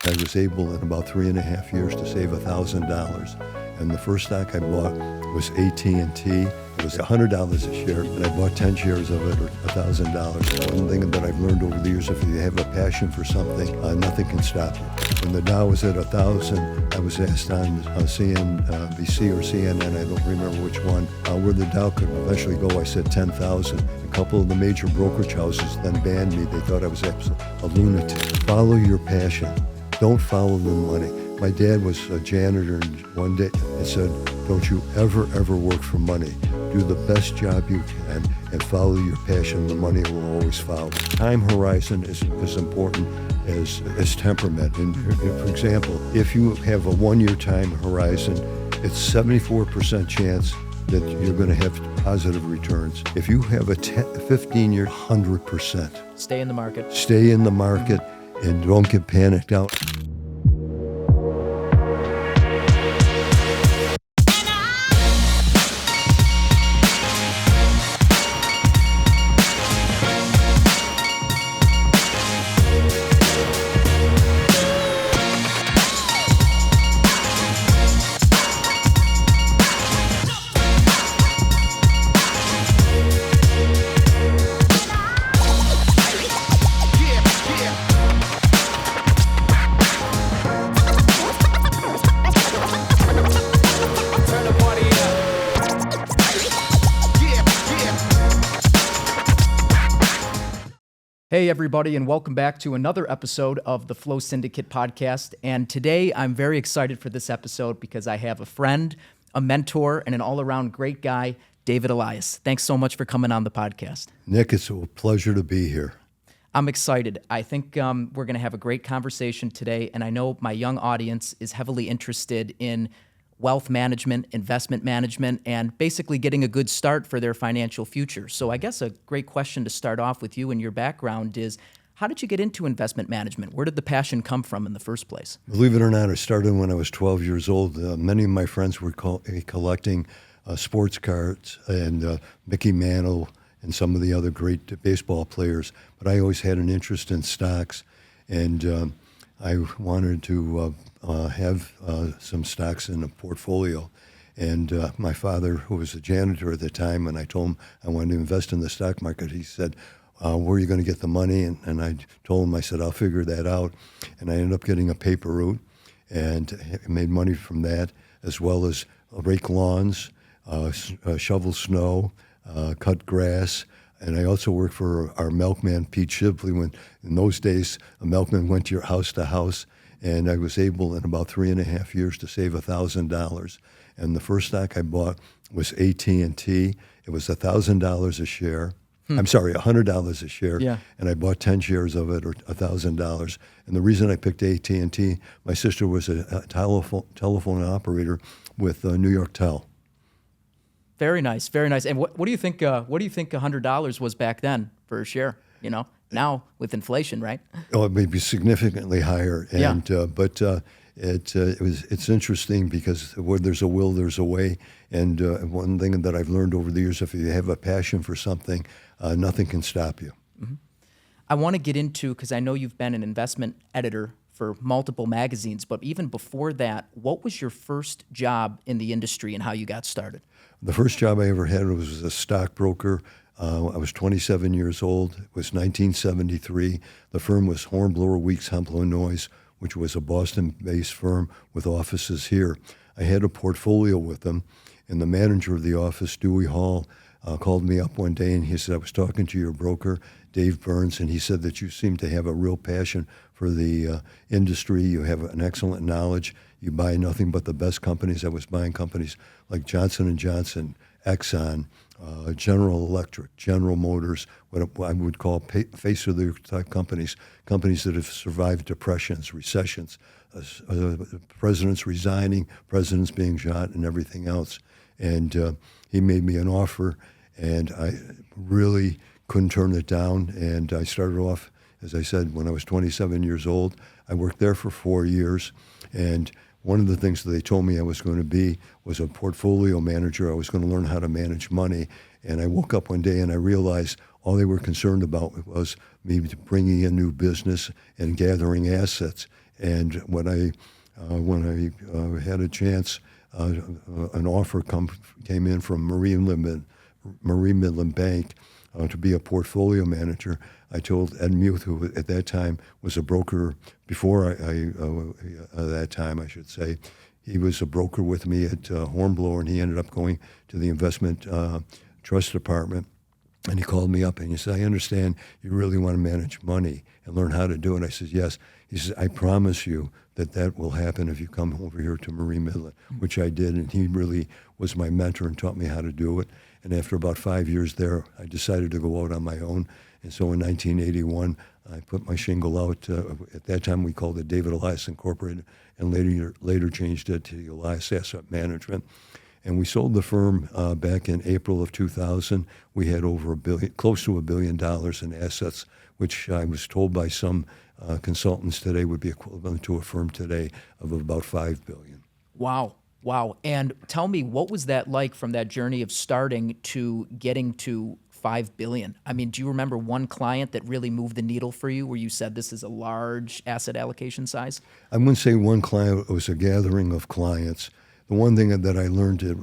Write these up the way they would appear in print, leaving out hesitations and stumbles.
I was able in about 3.5 years to save $1,000. And the first stock I bought was AT&T. It was $100 a share, and I bought 10 shares of it, or $1,000. One thing that I've learned over the years, if you have a passion for something, nothing can stop you. When the Dow was at 1,000, I was asked on CNBC or CNN, I don't remember which one, where the Dow could eventually go. I said 10,000. A couple of the major brokerage houses then banned me. They thought I was a lunatic. Follow your passion. Don't follow the money. My dad was a janitor, and one day he said, don't you ever work for money. Do the best job you can and follow your passion. The money will always follow. Time horizon is as important as temperament. And for example, if you have a 1-year time horizon, it's 74% chance that you're going to have positive returns. If you have a 15-year, 100%. Stay in the market. Stay in the market and don't get panicked out. Hey everybody, and welcome back to another episode of the Flow Syndicate Podcast. And today I'm very excited for this episode because I have a friend, a mentor, and an all-around great guy, David Elias. Thanks so much for coming on the podcast. Nick, it's a pleasure to be here. I'm excited. I think we're going to have a great conversation today, and I know my young audience is heavily interested in wealth management, investment management, and basically getting a good start for their financial future. So I guess a great question to start off with you and your background is, how did you get into investment management? Where did the passion come from in the first place? Believe it or not, I started when I was 12 years old. Many of my friends were collecting sports cards and Mickey Mantle and some of the other great baseball players. But I always had an interest in stocks, and I wanted to have some stocks in a portfolio. And my father, who was a janitor at the time, and I told him I wanted to invest in the stock market, he said, where are you going to get the money? And I told him, I said, I'll figure that out. And I ended up getting a paper route and made money from that, as well as rake lawns, shovel snow, cut grass. And I also worked for our milkman, Pete Shipley, when in those days a milkman went to your house to house. And I was able in about 3.5 years to save $1,000. And the first stock I bought was AT&T. It was $1,000 a share. I'm sorry, $100 a share. Yeah. And I bought 10 shares of it, or $1,000. And the reason I picked AT&T, my sister was a telephone operator with New York Tel. Very nice, very nice. And what do you think? What do you think $100 was back then for a share? You know, now with inflation, right? Oh, it may be significantly higher. And it's interesting because where there's a will, there's a way. And one thing that I've learned over the years, if you have a passion for something, nothing can stop you. Mm-hmm. I want to get into, because I know you've been an investment editor for multiple magazines, but even before that, what was your first job in the industry and how you got started? The first job I ever had was as a stockbroker. I was 27 years old. It was 1973. The firm was Hornblower Weeks Hempel & Noyes, which was a Boston-based firm with offices here. I had a portfolio with them, and the manager of the office, Dewey Hall, called me up one day, and he said, I was talking to your broker, Dave Burns, and he said that you seem to have a real passion for the industry. You have an excellent knowledge. You buy nothing but the best companies. I was buying companies like Johnson & Johnson, Exxon, General Electric, General Motors, what I would call face-of-the-type companies that have survived depressions, recessions, presidents resigning, presidents being shot, and everything else. And he made me an offer, and I really couldn't turn it down. And I started off, as I said, when I was 27 years old. I worked there for 4 years, and one of the things that they told me I was going to be was a portfolio manager. I was going to learn how to manage money. And I woke up one day and I realized all they were concerned about was me bringing in new business and gathering assets. And when I had a chance, an offer came in from Marie Midland Bank to be a portfolio manager. I told Ed Muth, who at that time was a broker before that time, I should say. He was a broker with me at Hornblower, and he ended up going to the investment trust department. And he called me up and he said, I understand you really want to manage money and learn how to do it. I said, yes. He says, I promise you that will happen if you come over here to Marie Midland, which I did. And he really was my mentor and taught me how to do it. And after about 5 years there, I decided to go out on my own. And so in 1981, I put my shingle out. At that time, we called it David Elias Incorporated, and later changed it to Elias Asset Management. And we sold the firm back in April of 2000. We had over close to $1 billion in assets, which I was told by some consultants today would be equivalent to a firm today of about $5 billion. Wow. And tell me, what was that like from that journey of starting to getting to $5 billion? I mean, do you remember one client that really moved the needle for you where you said this is a large asset allocation size? I wouldn't say one client. It was a gathering of clients. The one thing that I learned at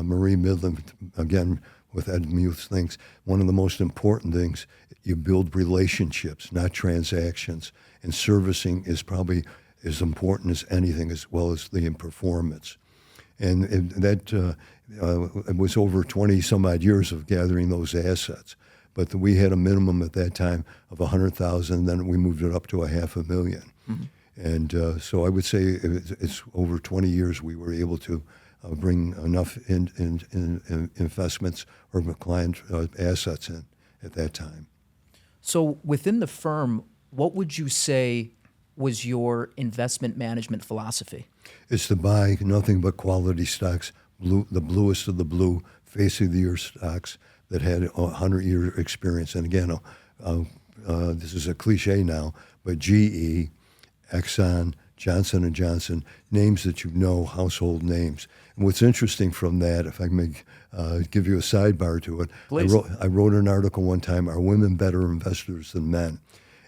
Marie Midland, again, with Ed Muth's things, one of the most important things, you build relationships, not transactions. And servicing is probably as important as anything, as well as the performance. And it was over 20 some odd years of gathering those assets. But we had a minimum at that time of 100,000, then we moved it up to $500,000. Mm-hmm. And so I would say it's over 20 years we were able to bring enough in investments or client assets in at that time. So within the firm, what would you say was your investment management philosophy? It's to buy nothing but quality stocks, the bluest of the blue, face of the year stocks that had 100-year experience. And again, this is a cliche now, but GE, Exxon, Johnson & Johnson, names that you know, household names. And what's interesting from that, if I may give you a sidebar to it, I wrote an article one time, Are Women Better Investors Than Men?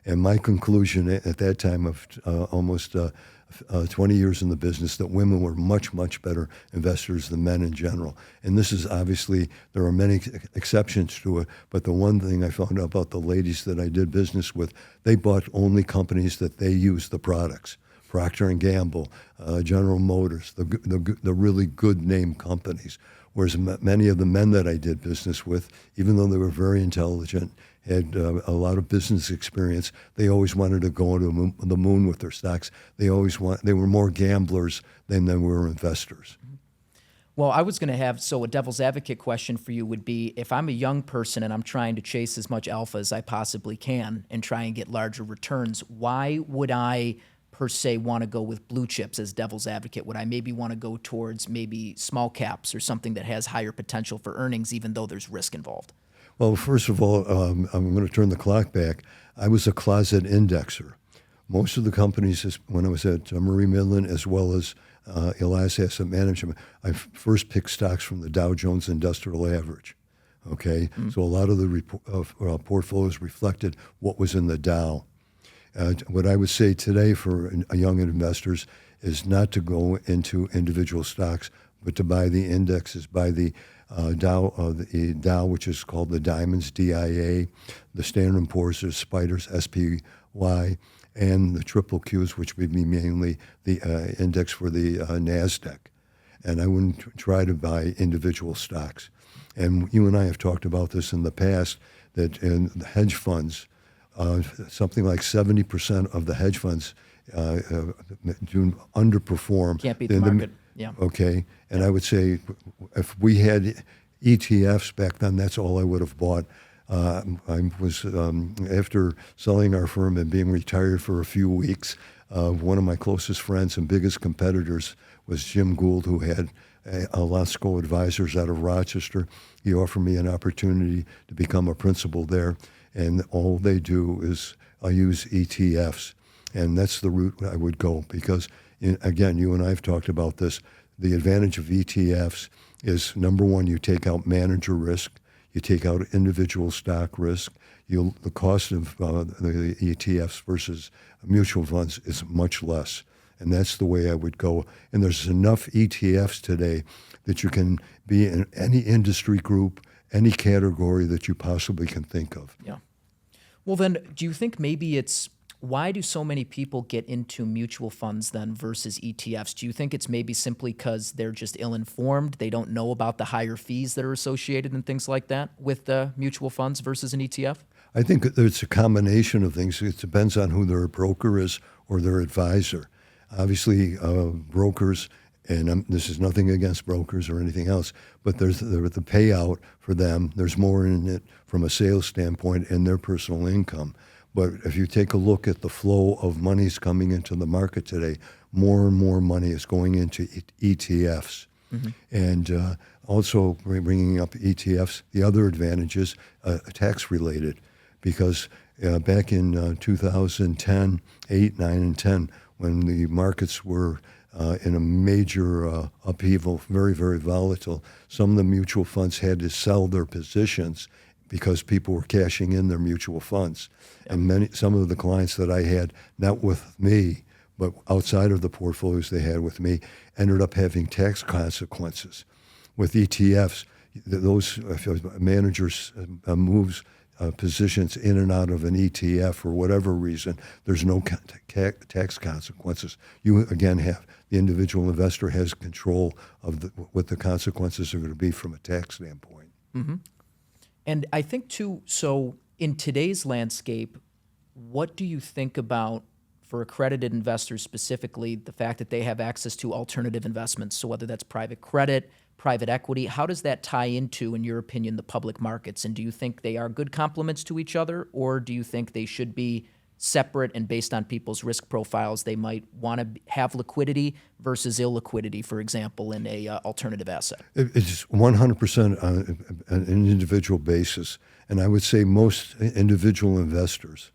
And my conclusion at that time of almost 20 years in the business, that women were much, much better investors than men in general. And this is obviously, there are many exceptions to it, but the one thing I found out about the ladies that I did business with, they bought only companies that they used the products. Procter & Gamble, General Motors, the really good name companies. Whereas many of the men that I did business with, even though they were very intelligent, had a lot of business experience, they always wanted to go to the moon with their stocks. They were more gamblers than they were investors. Well, I was going to have, so a devil's advocate question for you would be, if I'm a young person and I'm trying to chase as much alpha as I possibly can and try and get larger returns, why would I per se want to go with blue chips as devil's advocate? Would I maybe want to go towards maybe small caps or something that has higher potential for earnings, even though there's risk involved? Well, first of all, I'm going to turn the clock back. I was a closet indexer. Most of the companies, when I was at Marie Midland, as well as Elias Asset Management, I first picked stocks from the Dow Jones Industrial Average. Okay, so a lot of the portfolios reflected what was in the Dow. What I would say today for young investors is not to go into individual stocks, but to buy the indexes, buy the Dow, which is called the Diamonds, DIA, the Standard & Poor's, the Spiders, SPY, and the Triple Qs, which would be mainly the index for the NASDAQ. And I wouldn't try to buy individual stocks. And you and I have talked about this in the past, that in the hedge funds, something like 70% of the hedge funds do underperform. Can't beat the market. Yeah. Okay. And I would say if we had ETFs back then, that's all I would have bought. I was, after selling our firm and being retired for a few weeks, one of my closest friends and biggest competitors was Jim Gould, who had Lasco Advisors out of Rochester. He offered me an opportunity to become a principal there. And all they do is use ETFs. And that's the route I would go because, again, you and I have talked about this. The advantage of ETFs is, number one, you take out manager risk, you take out individual stock risk, the cost of the ETFs versus mutual funds is much less. And that's the way I would go. And there's enough ETFs today that you can be in any industry group, any category that you possibly can think of. Yeah. Well, then, do you think maybe why do so many people get into mutual funds then versus ETFs? Do you think it's maybe simply because they're just ill-informed? They don't know about the higher fees that are associated and things like that with mutual funds versus an ETF? I think it's a combination of things. It depends on who their broker is or their advisor. Obviously, brokers, and this is nothing against brokers or anything else, but there's the payout for them. There's more in it from a sales standpoint and their personal income. But if you take a look at the flow of monies coming into the market today, more and more money is going into ETFs. Mm-hmm. And also bringing up ETFs, the other advantage is tax-related, because back in 2010, 8, 9, and 10, when the markets were in a major upheaval, very, very volatile, some of the mutual funds had to sell their positions because people were cashing in their mutual funds. Yep. And some of the clients that I had, not with me, but outside of the portfolios they had with me, ended up having tax consequences. With ETFs, those managers moves positions in and out of an ETF for whatever reason, there's no tax consequences. You, again, the individual investor has control of what the consequences are going to be from a tax standpoint. Mm-hmm. And I think, too, so in today's landscape, what do you think about, for accredited investors specifically, the fact that they have access to alternative investments? So whether that's private credit, private equity, how does that tie into, in your opinion, the public markets? And do you think they are good complements to each other, or do you think they should be separate and based on people's risk profiles? They might want to have liquidity versus illiquidity, for example, in a alternative asset. It's 100% on an individual basis. And I would say most individual investors,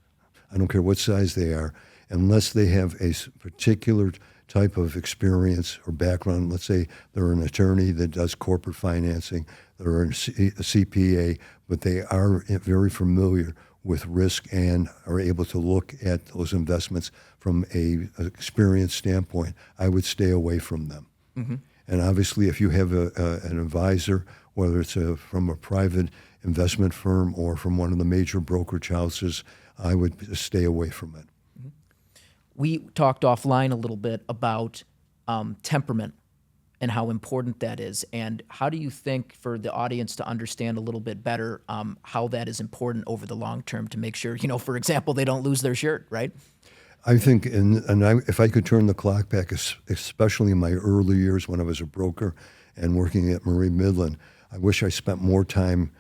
I don't care what size they are, unless they have a particular type of experience or background. Let's say they're an attorney that does corporate financing, they're a CPA, but they are very familiar with risk and are able to look at those investments from an experience standpoint. I would stay away from them. Mm-hmm. And obviously, if you have an advisor, whether it's from a private investment firm or from one of the major brokerage houses, I would stay away from it. We talked offline a little bit about temperament and how important that is. And how do you think, for the audience to understand a little bit better, how that is important over the long term to make sure, for example, they don't lose their shirt, right? I think, if I could turn the clock back, especially in my early years when I was a broker and working at Marine Midland, I wish I spent more time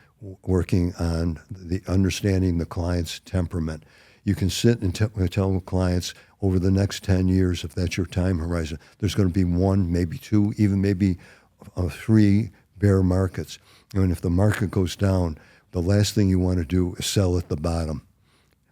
working on understanding the client's temperament. You can sit and tell clients over the next 10 years, if that's your time horizon, there's going to be one, maybe two, even maybe three bear markets. And if the market goes down, the last thing you want to do is sell at the bottom,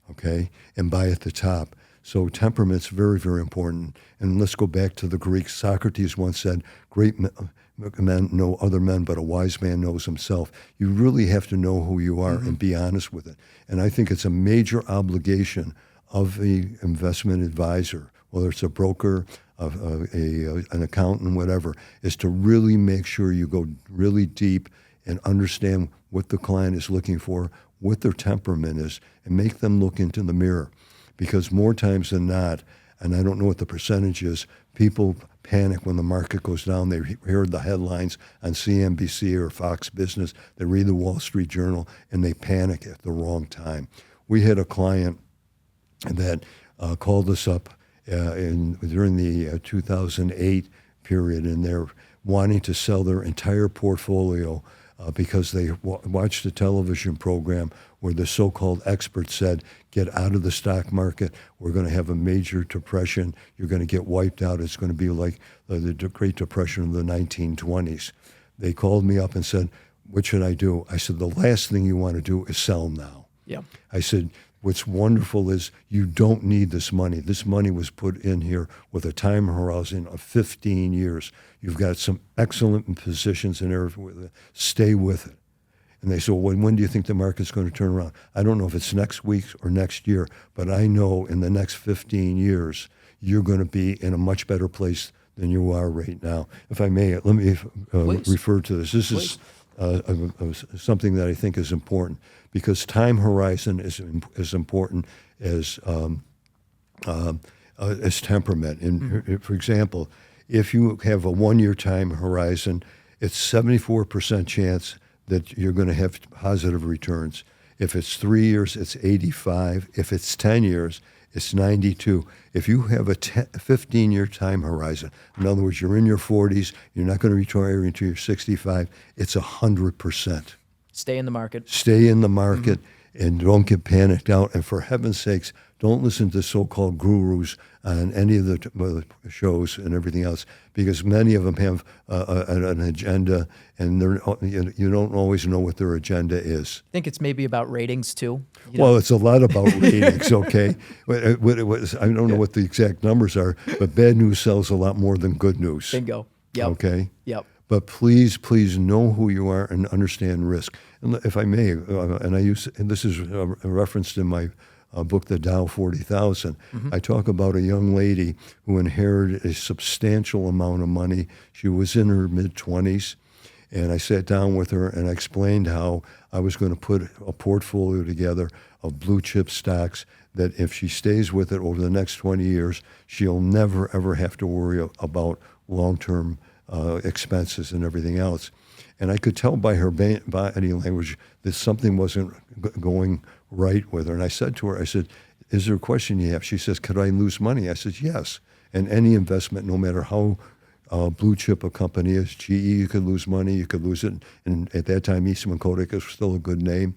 okay, and buy at the top. So temperament's very, very important. And let's go back to the Greeks. Socrates once said, great men know other men, but a wise man knows himself. You really have to know who you are and be honest with it. And I think it's a major obligation of the investment advisor, whether it's a broker, an accountant, whatever, is to really make sure you go really deep and understand what the client is looking for, what their temperament is, and make them look into the mirror. Because more times than not, and I don't know what the percentage is, people panic when the market goes down. They hear the headlines on CNBC or Fox Business. They read the Wall Street Journal, and they panic at the wrong time. We had a client that called us up during the 2008 period, and they're wanting to sell their entire portfolio because they watched a television program where the so-called experts said, get out of the stock market, we're going to have a major depression, you're going to get wiped out, it's going to be like the Great Depression of the 1920s. They called me up and said, what should I do? I said, the last thing you want to do is sell now. Yeah. I said, what's wonderful is you don't need this money. This money was put in here with a time horizon of 15 years. You've got some excellent positions in there. Stay with it. And they say, well, when do you think the market's going to turn around? I don't know if it's next week or next year, but I know in the next 15 years, you're going to be in a much better place than you are right now. If I may, let me refer to this. This is something that I think is important because time horizon is as important as temperament. And for example, if you have a 1-year time horizon, it's 74% chance that you're going to have positive returns. If it's 3 years, it's 85. If it's 10 years, it's 92. If you have a 15-year time horizon, in other words, you're in your 40s, you're not going to retire until you're 65, it's 100%. Stay in the market. Stay in the market and don't get panicked out. And for heaven's sakes, don't listen to so-called gurus on any of the shows and everything else, because many of them have an agenda, and you don't always know what their agenda is. I think it's maybe about ratings too. Well, it's a lot about ratings, okay? I don't know what the exact numbers are, but bad news sells a lot more than good news. Bingo. Yep. Okay? Yep. But please know who you are and understand risk. And if I may, and this is referenced in my book, The Dow 40,000. I talk about a young lady who inherited a substantial amount of money. She was in her mid-20s, and I sat down with her and I explained how I was going to put a portfolio together of blue chip stocks that if she stays with it over the next 20 years, she'll never, ever have to worry about long-term expenses and everything else. And I could tell by her body language that something wasn't going right with her. And I said to her, I said, is there a question you have? She says, could I lose money? I said, yes. And any investment, no matter how blue chip a company is, GE, you could lose money, you could lose it. And at that time, Eastman Kodak was still a good name.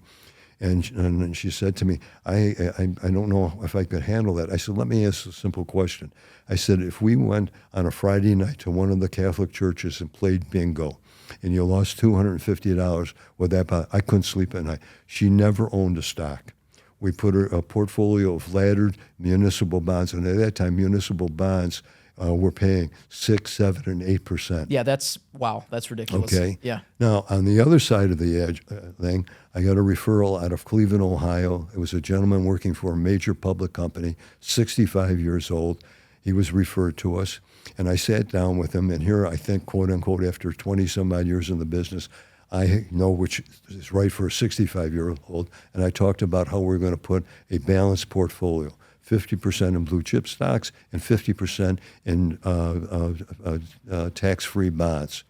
And she said to me, I don't know if I could handle that. I said, let me ask a simple question. I said, if we went on a Friday night to one of the Catholic churches and played bingo, and you lost $250 with that, I couldn't sleep at night. She never owned a stock. We put her a portfolio of laddered municipal bonds, and at that time, municipal bonds were paying 6%, 7%, and 8%. Yeah, that's ridiculous. Okay. Yeah. Now, on the other side of the edge thing, I got a referral out of Cleveland, Ohio. It was a gentleman working for a major public company, 65 years old. He was referred to us, and I sat down with him, and here I think, quote unquote, after 20-some-odd years in the business, I know which is right for a 65-year-old, and I talked about how we're going to put a balanced portfolio, 50% in blue chip stocks and 50% in tax-free bonds.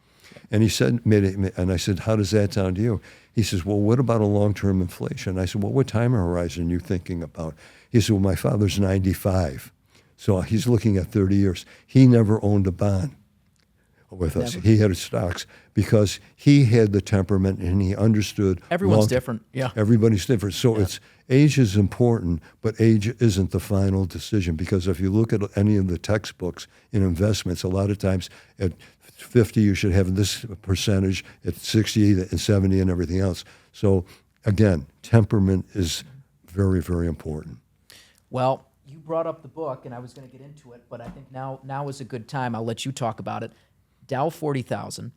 And he said, and I said, how does that sound to you? He says, well, what about a long-term inflation? I said, well, what time horizon are you thinking about? He said, well, my father's 95. So he's looking at 30 years. He never owned a bond with us. Never. He had stocks because he had the temperament and he understood. Everyone's different. Yeah. Everybody's different. So it's age is important, but age isn't the final decision, because if you look at any of the textbooks in investments, a lot of times at 50 you should have this percentage, at 60 and 70 and everything else. So again, temperament is very, very important. Well, you brought up the book, and I was going to get into it, but I think now is a good time. I'll let you talk about it. Dow 40,000.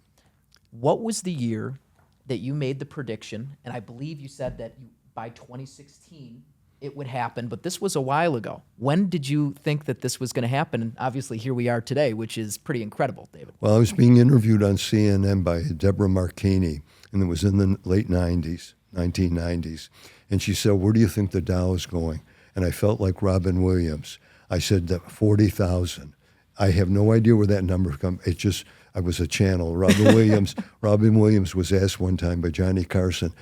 What was the year that you made the prediction? And I believe you said that by 2016 it would happen, but this was a while ago. When did you think that this was going to happen? And obviously here we are today, which is pretty incredible, David. Well, I was being interviewed on CNN by Deborah Marchini, and it was in the late 1990s. And she said, where do you think the Dow is going? And I felt like Robin Williams. I said that 40,000. I have no idea where that number comes. It just, I was a channel. Robin Williams was asked one time by Johnny Carson,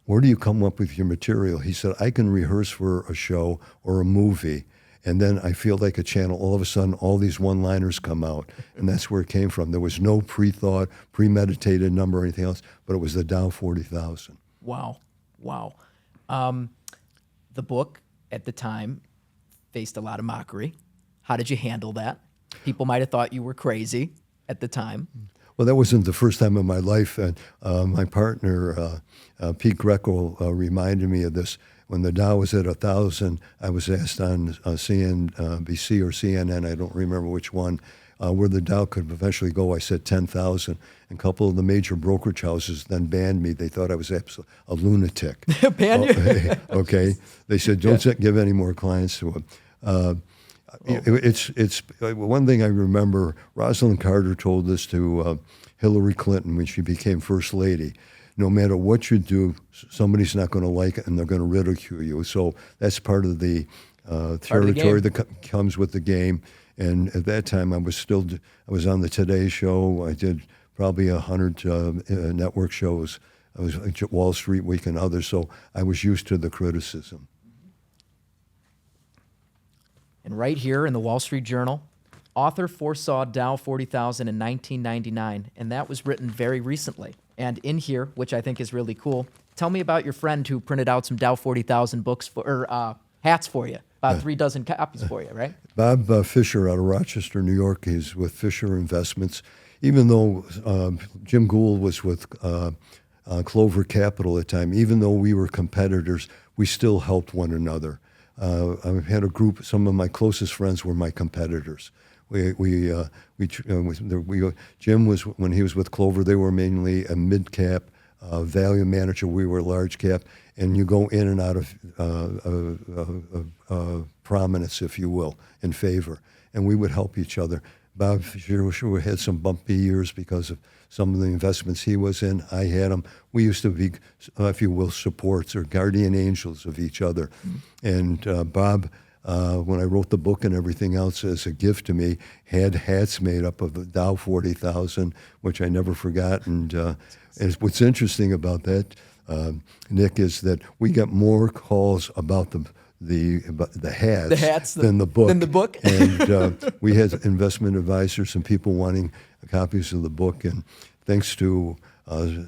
where do you come up with your material? He said, I can rehearse for a show or a movie, and then I feel like a channel. All of a sudden, all these one-liners come out, and that's where it came from. There was no pre-thought, premeditated number or anything else, but it was the Dow 40,000. Wow. The book at the time faced a lot of mockery. How did you handle that? People might have thought you were crazy at the time. Well, that wasn't the first time in my life. And my partner, Pete Greco, reminded me of this. When the Dow was at 1,000, I was asked on CNBC or CNN, I don't remember which one, where the Dow could eventually go, I said 10,000. And a couple of the major brokerage houses then banned me. They thought I was a lunatic. Ban you? Okay. They said, don't give any more clients to him. It's one thing I remember, Rosalind Carter told this to Hillary Clinton when she became First Lady. No matter what you do, somebody's not going to like it and they're going to ridicule you. So that's part of the territory that comes with the game. And at that time, I was on the Today Show. I did probably 100 network shows. I was at Wall Street Week and others, so I was used to the criticism. And right here in the Wall Street Journal, author foresaw Dow 40,000 in 1999, and that was written very recently. And in here, which I think is really cool, tell me about your friend who printed out some Dow 40,000 books hats for you, about 3 dozen copies for you, right? Bob Fisher out of Rochester, New York. He's with Fisher Investments. Even though Jim Gould was with Clover Capital at the time, even though we were competitors, we still helped one another. I had a group. Some of my closest friends were my competitors. Jim was, when he was with Clover, they were mainly a mid-cap value manager. We were large cap, and you go in and out of prominence, if you will, in favor. And we would help each other. Bob sure had some bumpy years because of some of the investments he was in. I had them. We used to be, if you will, supports or guardian angels of each other. And Bob, when I wrote the book and everything else as a gift to me, had hats made up of the Dow 40,000, which I never forgot. And what's interesting about that, Nick, is that we got more calls about the hats than the book. And we had investment advisors and people wanting copies of the book. And thanks to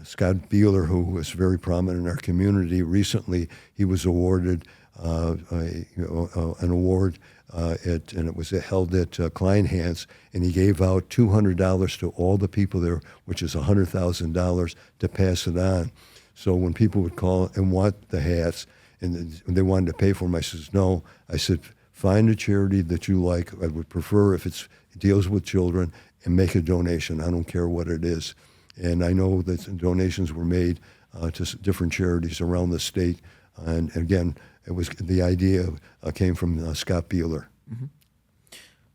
Scott Beeler, who was very prominent in our community, recently he was awarded an award and it was held at Kleinhans, and he gave out $200 to all the people there, which is $100,000, to pass it on. So when people would call and want the hats, and they wanted to pay for them, I said, no. I said, find a charity that you like. I would prefer if it deals with children, and make a donation. I don't care what it is. And I know that donations were made to different charities around the state. And again, it was the idea came from Scott Beeler. Mm-hmm.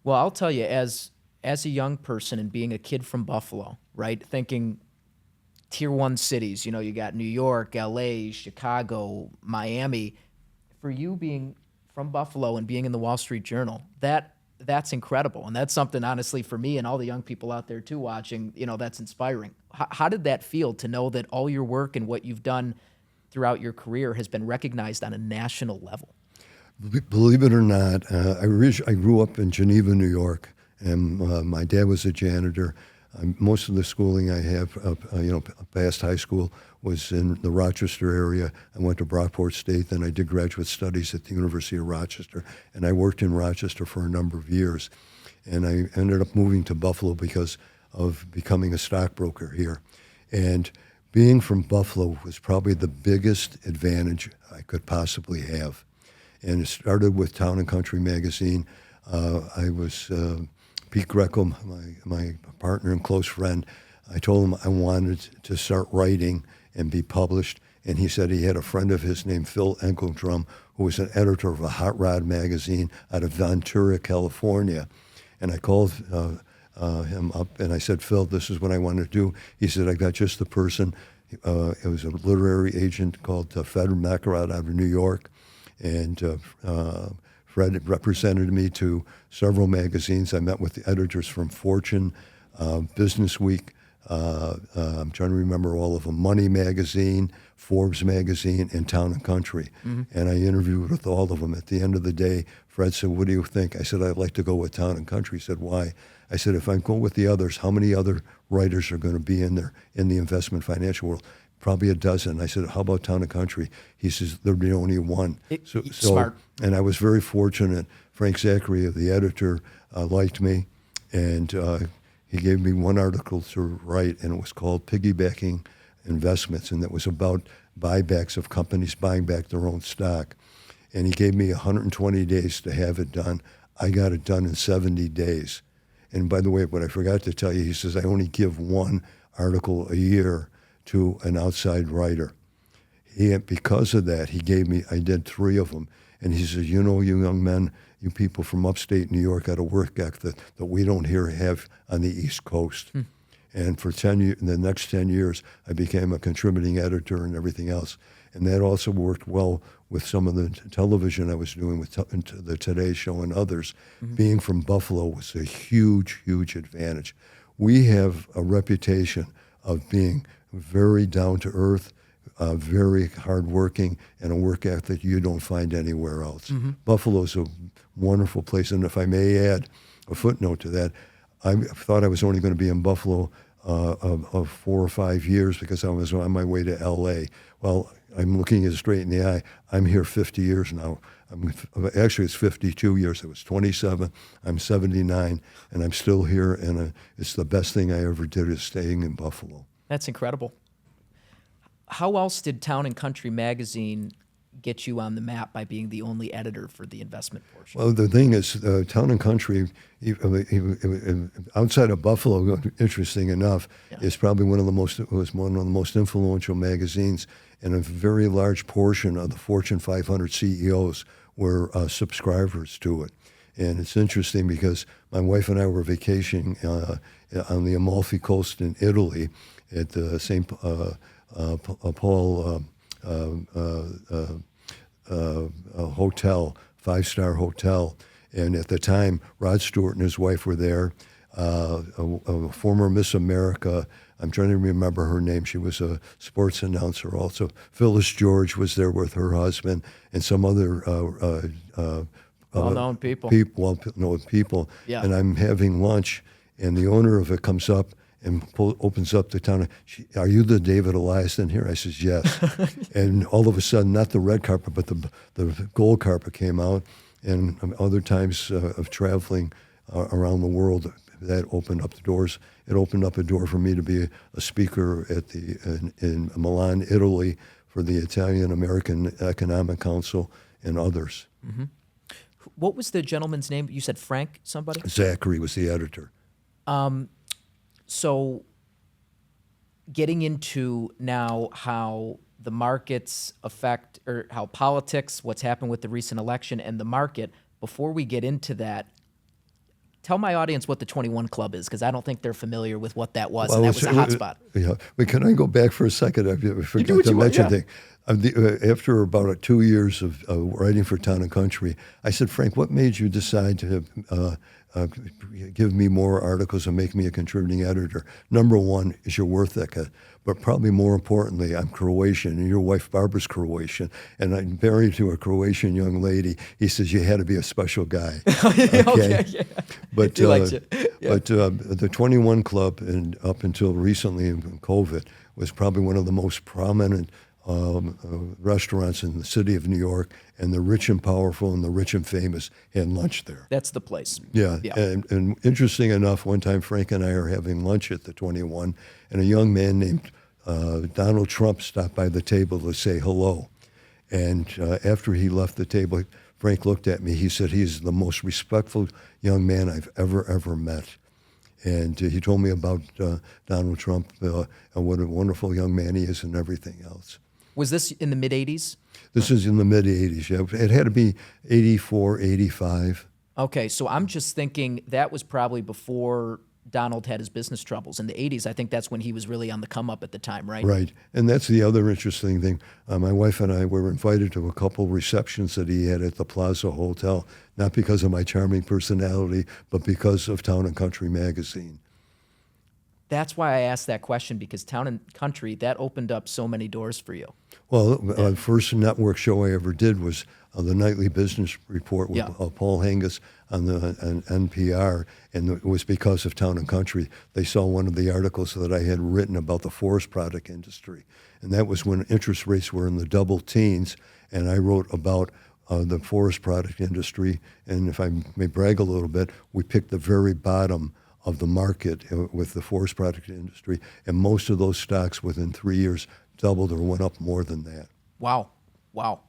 Well, I'll tell you, as a young person and being a kid from Buffalo, right, thinking Tier 1 cities, you got New York, LA, Chicago, Miami. For you being from Buffalo and being in the Wall Street Journal, that's incredible. And that's something, honestly, for me and all the young people out there too watching, that's inspiring. How did that feel to know that all your work and what you've done throughout your career has been recognized on a national level? Believe it or not, I grew up in Geneva, New York, and my dad was a janitor. Most of the schooling I have, past high school, was in the Rochester area. I went to Brockport State, then I did graduate studies at the University of Rochester, and I worked in Rochester for a number of years. And I ended up moving to Buffalo because of becoming a stockbroker here. And being from Buffalo was probably the biggest advantage I could possibly have. And it started with Town and Country magazine. I was Pete Greco, my partner and close friend. I told him I wanted to start writing and be published, and he said he had a friend of his named Phil Enkeldrum, who was an editor of a hot rod magazine out of Ventura, California. And I called him up, and I said, Phil, this is what I want to do. He said, I got just the person. It was a literary agent called Fred Macarot out of New York, and Fred represented me to several magazines. I met with the editors from Fortune, Business Week, I'm trying to remember all of them, Money Magazine, Forbes Magazine, and Town and Country. Mm-hmm. And I interviewed with all of them. At the end of the day, Fred said, what do you think? I said, I'd like to go with Town and Country. He said, why? I said, if I go with the others, how many other writers are going to be in there in the investment financial world? Probably a dozen. I said, how about Town and Country? He says, there'll be only one. Smart. And I was very fortunate. Frank Zachary, the editor, liked me, and he gave me one article to write, and it was called Piggybacking Investments, and that was about buybacks of companies buying back their own stock. And he gave me 120 days to have it done. I got it done in 70 days. And by the way, what I forgot to tell you, he says, I only give one article a year to an outside writer. Because of that, I did 3 of them. And he says, you young men, you people from upstate New York got a work ethic that we don't have on the East Coast. And for the next 10 years, I became a contributing editor and everything else. And that also worked well with some of the television I was doing with the Today Show and others. Being from Buffalo was a huge, huge advantage. We have a reputation of being very down-to-earth, very hardworking, and a work ethic you don't find anywhere else. Buffalo's a wonderful place, and if I may add a footnote to that, I thought I was only going to be in Buffalo of 4 or 5 years because I was on my way to L.A. Well, I'm looking you straight in the eye. I'm here 50 years now. Actually, it's 52 years. I was 27. I'm 79, and I'm still here, and it's the best thing I ever did is staying in Buffalo. That's incredible. How else did Town and Country magazine get you on the map by being the only editor for the investment portion? Well, the thing is, Town and Country, outside of Buffalo, interesting enough, is probably one of the most influential magazines, and a very large portion of the Fortune 500 CEOs were subscribers to it. And it's interesting because my wife and I were vacationing on the Amalfi Coast in Italy at the St. Paul hotel, 5-star hotel. And at the time, Rod Stewart and his wife were there. A former Miss America, I'm trying to remember her name. She was a sports announcer also. Phyllis George was there with her husband and some other well-known people. Well-known people. Yeah. And I'm having lunch, and the owner of it comes up and opens up the town. Are you the David Elias in here? I says, yes. And all of a sudden, not the red carpet, but the gold carpet came out. And other times of traveling around the world, that opened up the doors. It opened up a door for me to be a speaker in Milan, Italy, for the Italian American Economic Council and others. Mm-hmm. What was the gentleman's name? You said Frank somebody? Zachary was the editor. So getting into now how the markets affect, or how politics, what's happened with the recent election and the market, before we get into that, tell my audience what the 21 Club is, because I don't think they're familiar with what that was, and that was a hot spot. Yeah, but can I go back for a second? I forgot to mention thing. After about 2 years of writing for Town and Country, I said, Frank, what made you decide to give me more articles and make me a contributing editor? Number one is your work ethic, but probably more importantly, I'm Croatian, and your wife Barbara's Croatian, and I'm married to a Croatian young lady. He says, you had to be a special guy. Okay, yeah. But, He likes it. Yeah. But the 21 Club, and up until recently in COVID, was probably one of the most prominent restaurants in the city of New York, and the rich and powerful and the rich and famous had lunch there. That's the place. Yeah. And interesting enough, one time Frank and I are having lunch at the 21, and a young man named Donald Trump stopped by the table to say hello. And after he left the table, Frank looked at me. He said, he's the most respectful young man I've ever met. And he told me about Donald Trump and what a wonderful young man he is and everything else. Was this in the mid-'80s? This is in the mid-'80s, yeah. It had to be 84, 85. Okay, so I'm just thinking that was probably before Donald had his business troubles. In the 80s, I think that's when he was really on the come-up at the time, right? Right, and that's the other interesting thing. My wife and I were invited to a couple receptions that he had at the Plaza Hotel, not because of my charming personality, but because of Town and Country magazine. That's why I asked that question, because Town and Country, that opened up so many doors for you. Well, the first network show I ever did was the Nightly Business Report with Paul Hangus on NPR, and it was because of Town and Country. They saw one of the articles that I had written about the forest product industry, and that was when interest rates were in the double teens, and I wrote about the forest product industry, and if I may brag a little bit, we picked the very bottom of the market with the forest product industry, and most of those stocks within 3 years doubled or went up more than that. Wow. Well,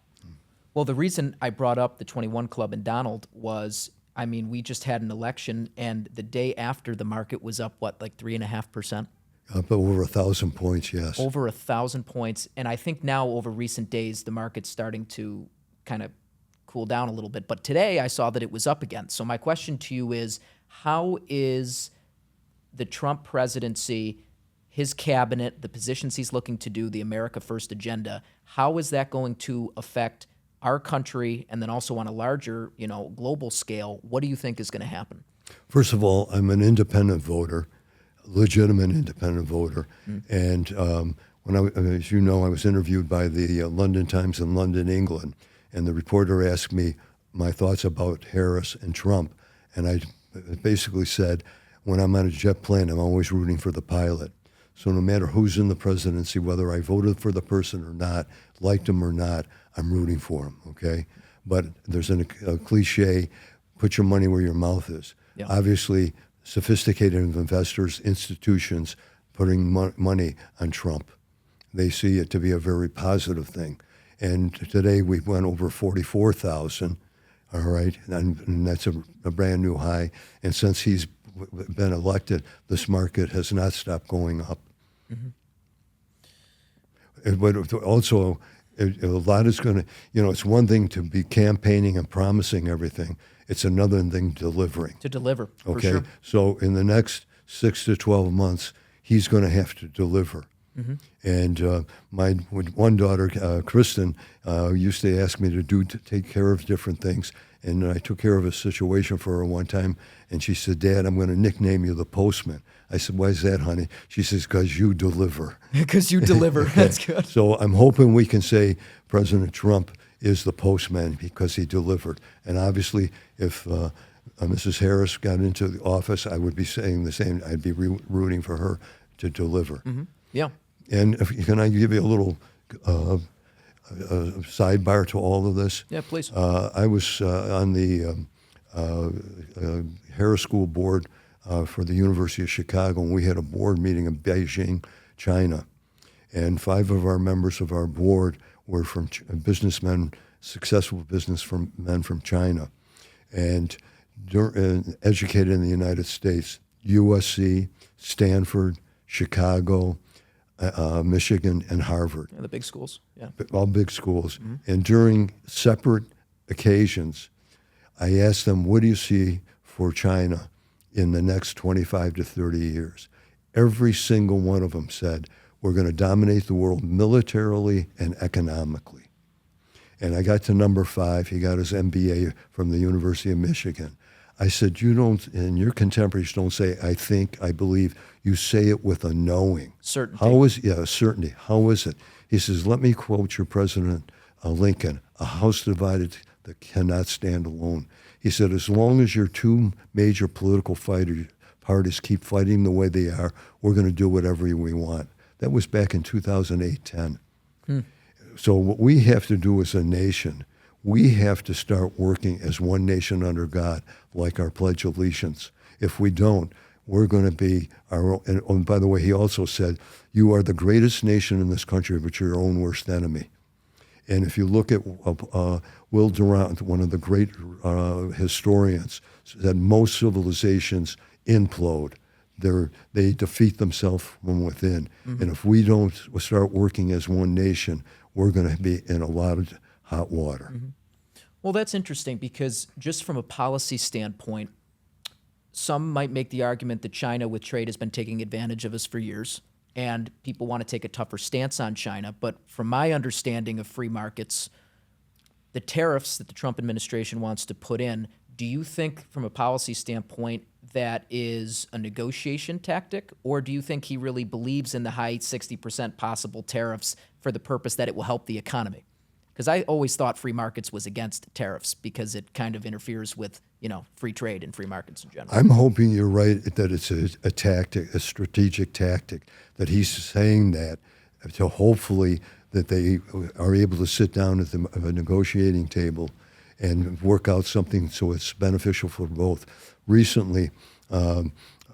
the reason I brought up the 21 Club and Donald was I mean, we just had an election, and the day after the market was up, what, like 3.5%? Up over 1,000 points, yes. Over 1,000 points. And I think now over recent days, the market's starting to kind of cool down a little bit. But today I saw that it was up again. So my question to you is, how is the Trump presidency, his cabinet, the positions he's looking to do, the America First agenda, how is that going to affect our country, and then also on a larger, global scale? What do you think is going to happen? First of all, I'm an independent voter, legitimate independent voter. And as you know, I was interviewed by the London Times in London, England, and the reporter asked me my thoughts about Harris and Trump. And I basically said, when I'm on a jet plane, I'm always rooting for the pilot. So no matter who's in the presidency, whether I voted for the person or not, liked him or not, I'm rooting for him, okay? But there's a cliche, put your money where your mouth is. Yeah. Obviously, sophisticated investors, institutions, putting money on Trump. They see it to be a very positive thing. And today we went over 44,000, all right? And that's a brand new high. And since he's been elected, this market has not stopped going up. But also, a lot is going to, it's one thing to be campaigning and promising everything. It's another thing delivering. To deliver, for Okay? sure. So in the next 6 to 12 months, he's going to have to deliver. And my one daughter, Kristen, used to ask me to take care of different things. And I took care of a situation for her one time, and she said, "Dad, I'm going to nickname you the postman." I said, "Why is that, honey?" She says, "'Cause you deliver." Because you deliver. That's good. So I'm hoping we can say President Trump is the postman because he delivered. And obviously, if Mrs. Harris got into the office, I would be saying the same. I'd be rooting for her to deliver. Yeah. And can I give you a little sidebar to all of this? Yeah, please. I was on the Harris School Board for the University of Chicago, and we had a board meeting in Beijing, China. And 5 of our members of our board were from businessmen, successful businessmen from China, and educated in the United States, USC, Stanford, Chicago, Michigan, and Harvard. Yeah, the big schools. Yeah. All big schools. And during separate occasions, I asked them, what do you see for China in the next 25 to 30 years? Every single one of them said, we're going to dominate the world militarily and economically. And I got to number 5. He got his MBA from the University of Michigan. I said, you don't, and your contemporaries don't say, I think, I believe. You say it with a knowing. Certainty. Certainty. How is it? He says, let me quote your President Lincoln, a house divided that cannot stand alone. He said, as long as your 2 major political parties keep fighting the way they are, we're going to do whatever we want. That was back in 2008-10. So what we have to do as a nation, we have to start working as one nation under God, like our Pledge of Allegiance. If we don't, we're going to be our own. And by the way, he also said, you are the greatest nation in this country, but you're your own worst enemy. And if you look at Will Durant, one of the great historians, said most civilizations implode. They defeat themselves from within. And if we don't start working as one nation, we're going to be in a lot of hot water. Well, that's interesting because just from a policy standpoint, some might make the argument that China with trade has been taking advantage of us for years, and people want to take a tougher stance on China. But from my understanding of free markets, the tariffs that the Trump administration wants to put in, do you think from a policy standpoint that is a negotiation tactic, or do you think he really believes in the high 60% possible tariffs for the purpose that it will help the economy? Because I always thought free markets was against tariffs because it kind of interferes with, free trade and free markets in general. I'm hoping you're right that it's a tactic, a strategic tactic, that he's saying that to hopefully that they are able to sit down at the negotiating table and work out something so it's beneficial for both. Recently,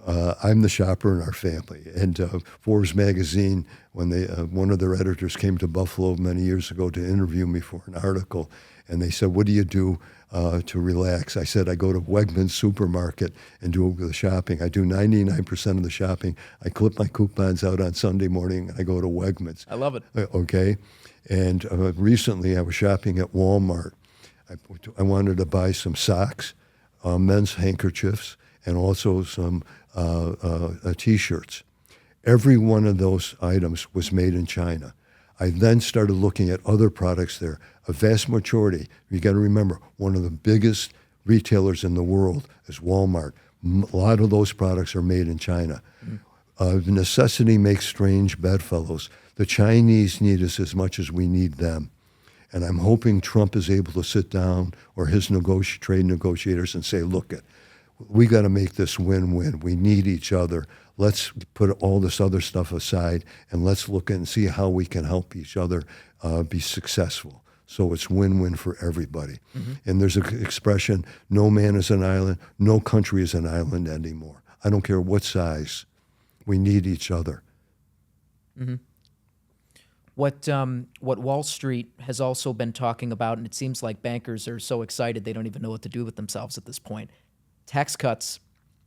I'm the shopper in our family. And Forbes magazine, when they one of their editors came to Buffalo many years ago to interview me for an article, and they said, "What do you do to relax?" I said, "I go to Wegmans supermarket and do the shopping. I do 99% of the shopping. I clip my coupons out on Sunday morning. I go to Wegmans." I love it. Okay. And recently I was shopping at Walmart. I wanted to buy some socks, men's handkerchiefs, and also some T-shirts. Every one of those items was made in China. I then started looking at other products there. A vast majority, you got to remember, one of the biggest retailers in the world is Walmart. A lot of those products are made in China. Necessity makes strange bedfellows. The Chinese need us as much as we need them. And I'm hoping Trump is able to sit down, or his trade negotiators, and say, look, we got to make this win-win. We need each other. Let's put all this other stuff aside, and let's look and see how we can help each other be successful. So it's win-win for everybody. Mm-hmm. And there's an expression, no man is an island, no country is an island anymore. I don't care what size. We need each other. Mm-hmm. What Wall Street has also been talking about, and it seems like bankers are so excited they don't even know what to do with themselves at this point, tax cuts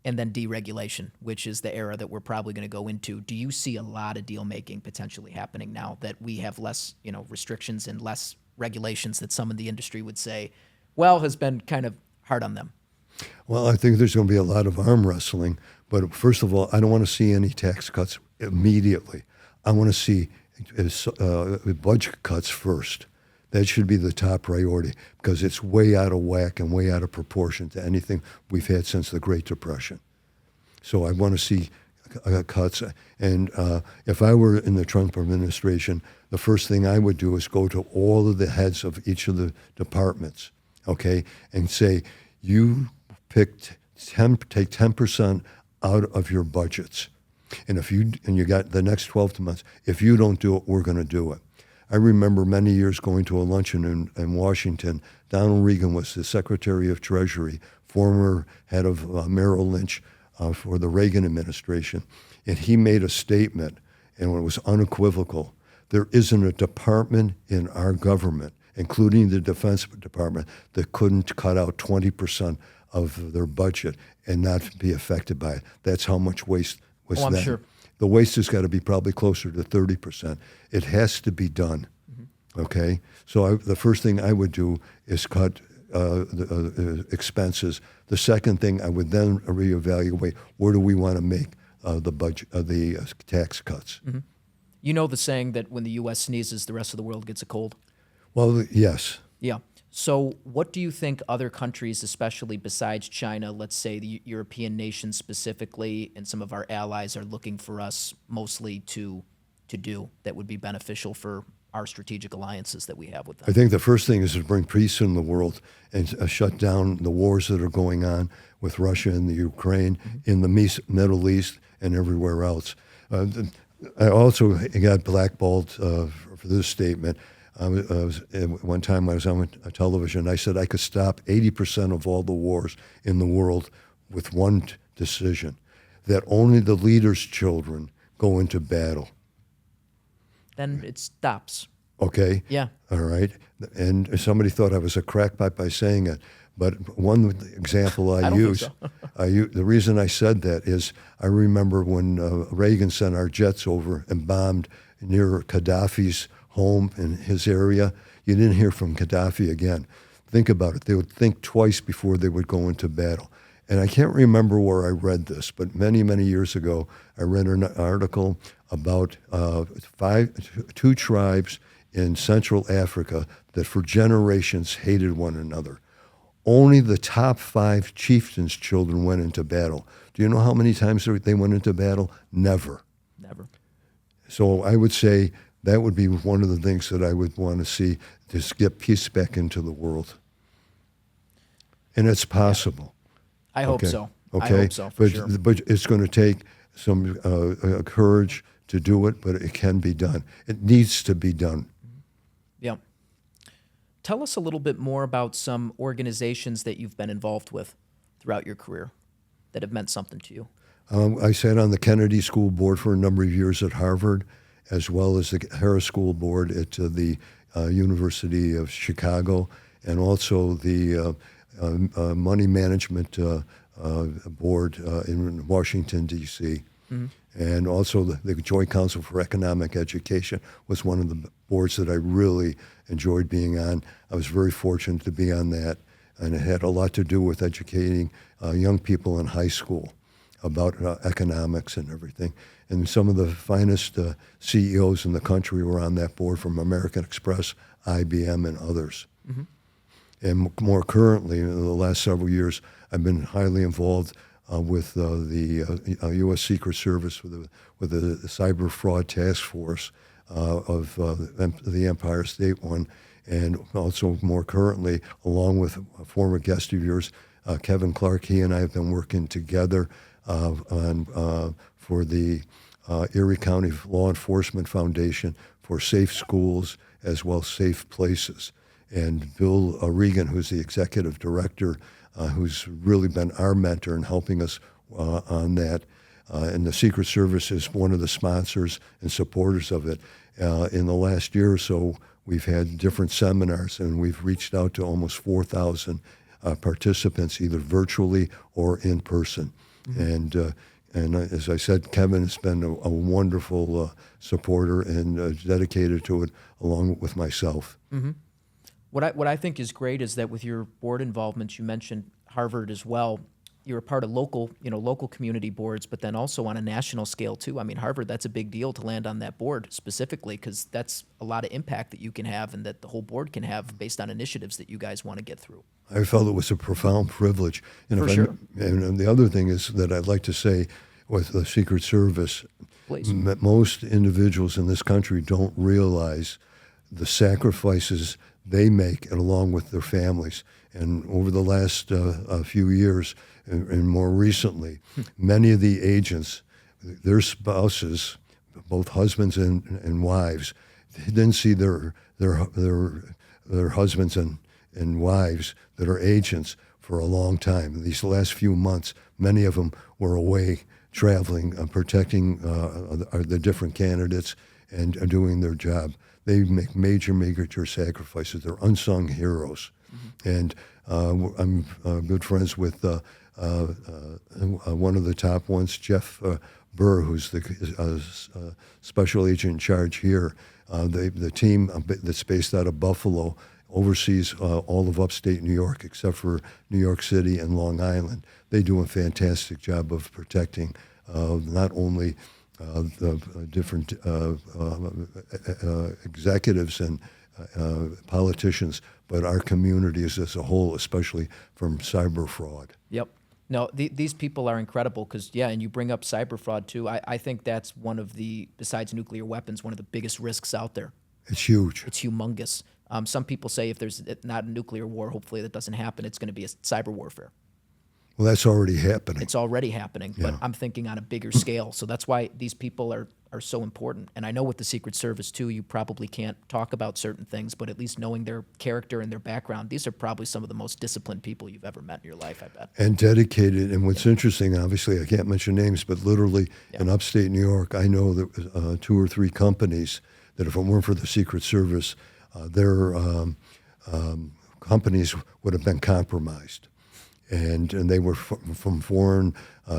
and then deregulation, which is the era that we're probably going to go into. Do you see a lot of deal making potentially happening now that we have less, restrictions and less regulations that some in the industry would say, well, has been kind of hard on them? Well, I think there's going to be a lot of arm wrestling. But first of all, I don't want to see any tax cuts immediately. I want to see budget cuts first. That should be the top priority because it's way out of whack and way out of proportion to anything we've had since the Great Depression. So I want to see cuts. And if I were in the Trump administration, the first thing I would do is go to all of the heads of each of the departments, okay, and say, you take 10% out of your budgets. And you got the next 12 months, if you don't do it, we're going to do it. I remember many years going to a luncheon in Washington. Donald Reagan was the Secretary of Treasury, former head of Merrill Lynch for the Reagan administration. And he made a statement, and it was unequivocal. There isn't a department in our government, including the Defense Department, that couldn't cut out 20% of their budget and not be affected by it. That's how much waste was I'm then. sure. The waste has got to be probably closer to 30%. It has to be done, okay? So the first thing I would do is cut the expenses. The second thing, I would then reevaluate where do we want to make the budget, the tax cuts. Mm-hmm. You know the saying that when the U.S. sneezes, the rest of the world gets a cold? Well, yes. Yeah. So what do you think other countries, especially besides China, let's say the European nations specifically, and some of our allies are looking for us mostly to do that would be beneficial for our strategic alliances that we have with them? I think the first thing is to bring peace in the world and shut down the wars that are going on with Russia and the Ukraine, in the Middle East and everywhere else. I also got blackballed for this statement. One time I was on television, I said I could stop 80% of all the wars in the world with one decision, that only the leaders' children go into battle. Then it stops. Okay? Yeah. All right? And somebody thought I was a crackpot by saying it, but one example I don't use, think so. the reason I said that is I remember when Reagan sent our jets over and bombed near Gaddafi's home in his area, you didn't hear from Gaddafi again. Think about it. They would think twice before they would go into battle. And I can't remember where I read this, but many, many years ago, I read an article about two tribes in Central Africa that for generations hated one another. Only the top 5 chieftains' children went into battle. Do you know how many times they went into battle? Never. Never. So I would say that would be one of the things that I would want to see, to get peace back into the world. And it's possible. I hope so. Okay. I hope so, for sure. But it's going to take some courage to do it, but it can be done. It needs to be done. Yeah. Tell us a little bit more about some organizations that you've been involved with throughout your career. that have meant something to you? I sat on the Kennedy School Board for a number of years at Harvard, as well as the Harris School Board at the University of Chicago, and also the Money Management Board in Washington, D.C. And also the Joint Council for Economic Education was one of the boards that I really enjoyed being on. I was very fortunate to be on that, and it had a lot to do with educating young people in high school about economics and everything. And some of the finest CEOs in the country were on that board, from American Express, IBM, and others. And more currently, in the last several years, I've been highly involved with the U.S. Secret Service, with the Cyber Fraud Task Force of the Empire State One, and also more currently, along with a former guest of yours, Kevin Clark. He and I have been working together for the Erie County Law Enforcement Foundation for safe schools as well as safe places. And Bill Regan, who's the executive director, who's really been our mentor in helping us on that. And the Secret Service is one of the sponsors and supporters of it. In the last year or so, we've had different seminars, and we've reached out to almost 4,000 participants, either virtually or in person. And as I said, Kevin has been a wonderful supporter and dedicated to it, along with myself. What I think is great is that with your board involvement, you mentioned Harvard as well. You're a part of local community boards, but then also on a national scale too. I mean, Harvard, that's a big deal to land on that board specifically, because that's a lot of impact that you can have and that the whole board can have based on initiatives that you guys want to get through. I felt it was a profound privilege. And For sure. And the other thing is that I'd like to say with the Secret Service, Please. Most individuals in this country don't realize the sacrifices they make, and along with their families. And over the last few years, and more recently, many of the agents, their spouses, both husbands and wives, they didn't see their husbands and wives that are agents for a long time. These last few months, many of them were away traveling, protecting the different candidates and doing their job. They make major sacrifices. They're unsung heroes. And I'm good friends with one of the top ones, Jeff Burr, who's the special agent in charge here. The team that's based out of Buffalo oversees all of upstate New York except for New York City and Long Island. They do a fantastic job of protecting not only the different executives and politicians, but our communities as a whole, especially from cyber fraud. Yep. No, these people are incredible because, yeah, and you bring up cyber fraud too. I think that's one of the, besides nuclear weapons, one of the biggest risks out there. It's huge. It's humongous. Some people say if there's not a nuclear war, hopefully that doesn't happen, it's going to be a cyber warfare. Well, that's already happening. It's already happening, but I'm thinking on a bigger scale. So that's why these people are so important. And I know with the Secret Service, too, you probably can't talk about certain things, but at least knowing their character and their background, these are probably some of the most disciplined people you've ever met in your life, I bet. And dedicated. And what's interesting, obviously, I can't mention names, but literally in upstate New York, I know that 2 or 3 companies that if it weren't for the Secret Service, their companies would have been compromised. And they were from foreign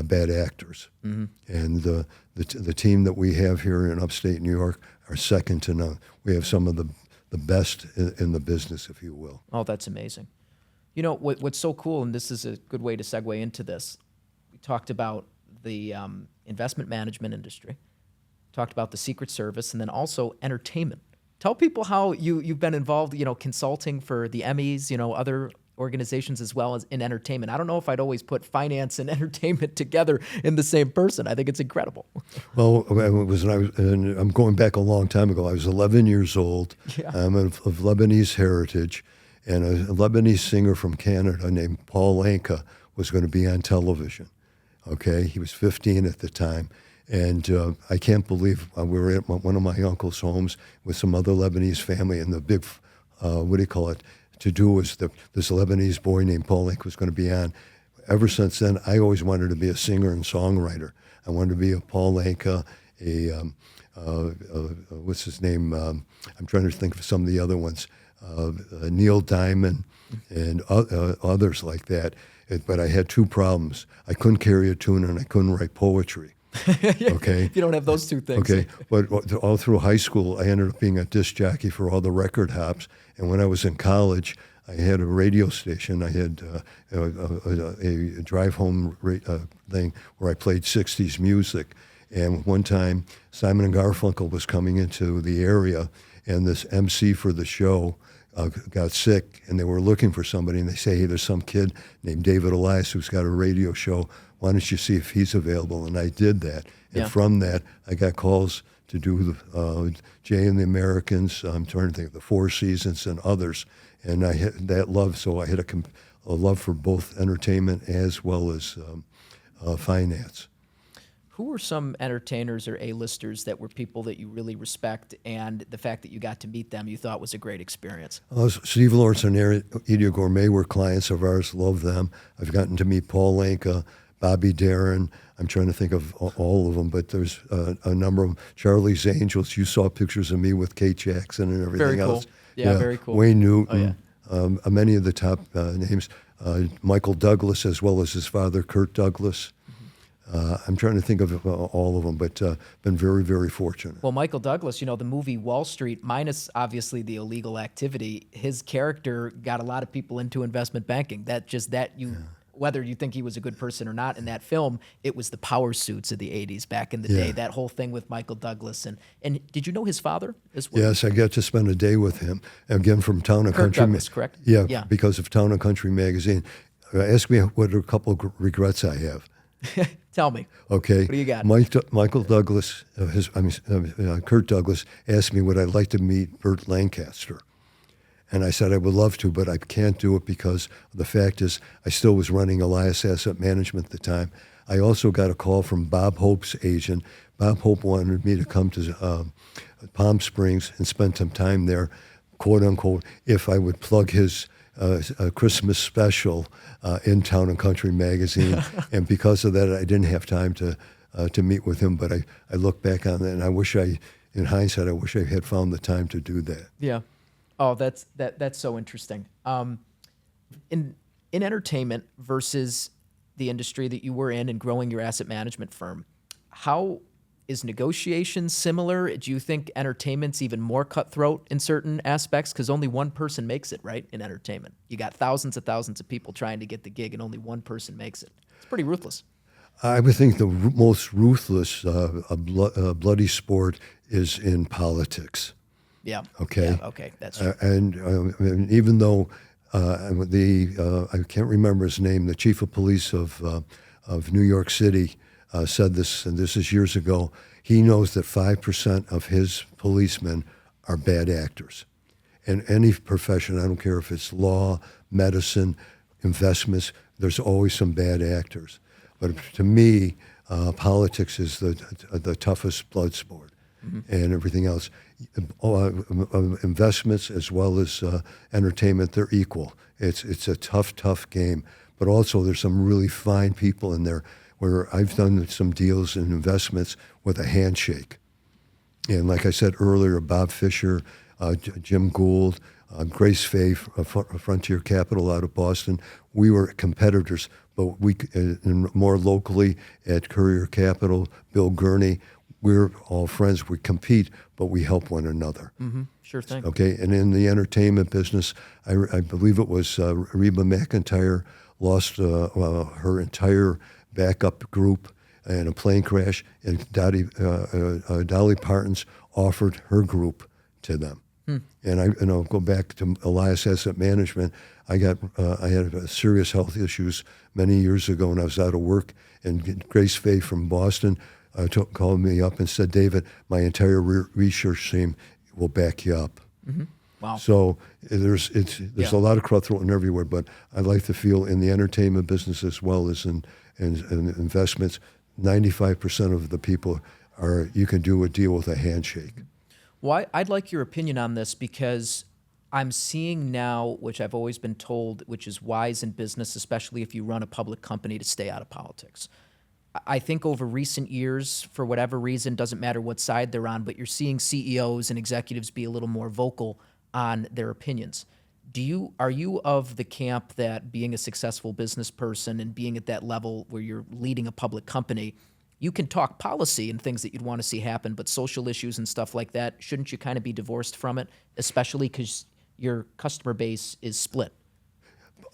bad actors. And the team that we have here in upstate New York are second to none. We have some of the best in the business, if you will. Oh, that's amazing. You know, what's so cool, and this is a good way to segue into this, we talked about the investment management industry, talked about the Secret Service, and then also entertainment. Tell people how you've been involved, consulting for the Emmys, other organizations as well as in entertainment. I don't know if I'd always put finance and entertainment together in the same person. I think it's incredible. Well, I'm going back a long time ago. I was 11 years old. Yeah. I'm of Lebanese heritage, and a Lebanese singer from Canada named Paul Anka was going to be on television. Okay, he was 15 at the time. And I can't believe we were at one of my uncle's homes with some other Lebanese family, and the big, to do was this Lebanese boy named Paul Anka was going to be on. ever since then, I always wanted to be a singer and songwriter. I wanted to be a Paul Anka, what's his name? I'm trying to think of some of the other ones. Neil Diamond and others like that. But I had two problems. I couldn't carry a tune and I couldn't write poetry. Okay. If you don't have those two things. Okay. But all through high school, I ended up being a disc jockey for all the record hops. And when I was in college, I had a radio station. I had a drive-home thing where I played 60s music. And one time, Simon and Garfunkel was coming into the area, and this MC for the show got sick, and they were looking for somebody, and they say, hey, there's some kid named David Elias who's got a radio show. Why don't you see if he's available? And I did that. And from that, I got calls to do the Jay and the Americans. I'm trying to think of the Four Seasons and others. And I had that love, so I had a love for both entertainment as well as finance. Who were some entertainers or A-listers that were people that you really respect, and the fact that you got to meet them you thought was a great experience? Steve Lawrence and Edia Gourmet were clients of ours. Love them. I've gotten to meet Paul Anka, Bobby Darin. I'm trying to think of all of them, but there's a number of them. Charlie's Angels. You saw pictures of me with Kate Jackson and everything Very cool. else. Yeah, very cool. Wayne Newton. Oh, yeah. Many of the top names. Michael Douglas, as well as his father, Kurt Douglas. I'm trying to think of all of them, but been very, very fortunate. Well, Michael Douglas, the movie Wall Street, minus obviously the illegal activity, his character got a lot of people into investment banking. Whether you think he was a good person or not in that film, it was the power suits of the 80s back in the day, that whole thing with Michael Douglas. And did you know his father as well? Yes, I got to spend a day with him, again from Town and Country. Douglas, correct? Yeah, because of Town and Country magazine. Ask me what a couple of regrets I have. Tell me. Okay. What do you got? Michael Douglas, Kurt Douglas asked me would I like to meet Burt Lancaster. And I said I would love to, but I can't do it because the fact is I still was running Elias Asset Management at the time. I also got a call from Bob Hope's agent. Bob Hope wanted me to come to Palm Springs and spend some time there, quote unquote, if I would plug his Christmas special in Town and Country magazine. And because of that, I didn't have time to meet with him. But I look back on that, and in hindsight, I wish I had found the time to do that. Yeah. Oh, that's so interesting. In entertainment versus the industry that you were in and growing your asset management firm, how is negotiation similar? Do you think entertainment's even more cutthroat in certain aspects? Because only one person makes it, right, in entertainment. You got thousands of people trying to get the gig, and only one person makes it. It's pretty ruthless. I would think the most ruthless bloody sport is in politics. Yeah. Okay. Yeah, okay. That's true. And even though I can't remember his name, the chief of police of New York City said this, and this is years ago. He knows that 5% of his policemen are bad actors. In any profession, I don't care if it's law, medicine, investments, there's always some bad actors. But to me, politics is the toughest blood sport. And everything else. Investments as well as entertainment, they're equal. It's a tough game. But also there's some really fine people in there where I've done some deals in investments with a handshake. And like I said earlier, Bob Fisher, Jim Gould, Grace Fay, Frontier Capital out of Boston, we were competitors, but more locally at Courier Capital, Bill Gurney, we're all friends. We compete, but we help one another. Mm-hmm. Sure thing. Okay, and in the entertainment business, I believe it was Reba McEntire lost her entire backup group in a plane crash, and Dolly Parton's offered her group to them. And I'll go back to Elias Asset Management. I had serious health issues many years ago, and I was out of work. And Grace Fay from Boston called me up and said, David, my entire research team will back you up. Mm-hmm. Wow. So there's a lot of cutthroat everywhere, but I like to feel in the entertainment business as well as in investments, 95% of the people you can do a deal with a handshake. Well, I'd like your opinion on this because I'm seeing now, which I've always been told, which is wise in business, especially if you run a public company, to stay out of politics. I think over recent years, for whatever reason, doesn't matter what side they're on, but you're seeing CEOs and executives be a little more vocal on their opinions. Are you of the camp that being a successful business person and being at that level where you're leading a public company, you can talk policy and things that you'd want to see happen, but social issues and stuff like that, shouldn't you kind of be divorced from it, especially because your customer base is split?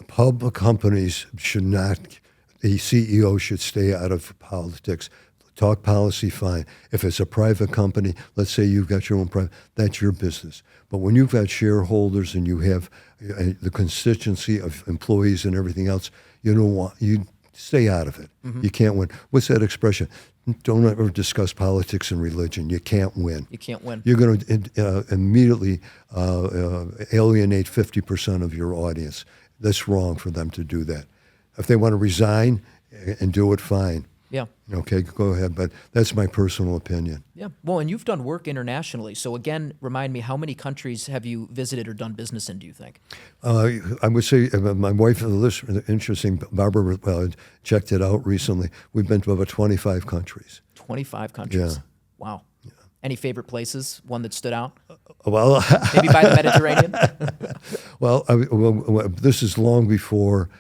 Public companies should not, the CEO should stay out of politics. Talk policy, fine. If it's a private company, let's say you've got your own private, that's your business. But when you've got shareholders and you have the constituency of employees and everything else, you stay out of it. Mm-hmm. You can't win. What's that expression? Don't ever discuss politics and religion. You can't win. You can't win. You're going to immediately alienate 50% of your audience. That's wrong for them to do that. If they want to resign and do it, fine. Yeah. Okay, go ahead. But that's my personal opinion. Yeah. Well, and you've done work internationally. So again, remind me, how many countries have you visited or done business in, do you think? I would say my wife, interesting, Barbara checked it out recently. We've been to about 25 countries. 25 countries? Yeah. Wow. Yeah. Any favorite places? One that stood out? Well, maybe by the Mediterranean? Well, this is long before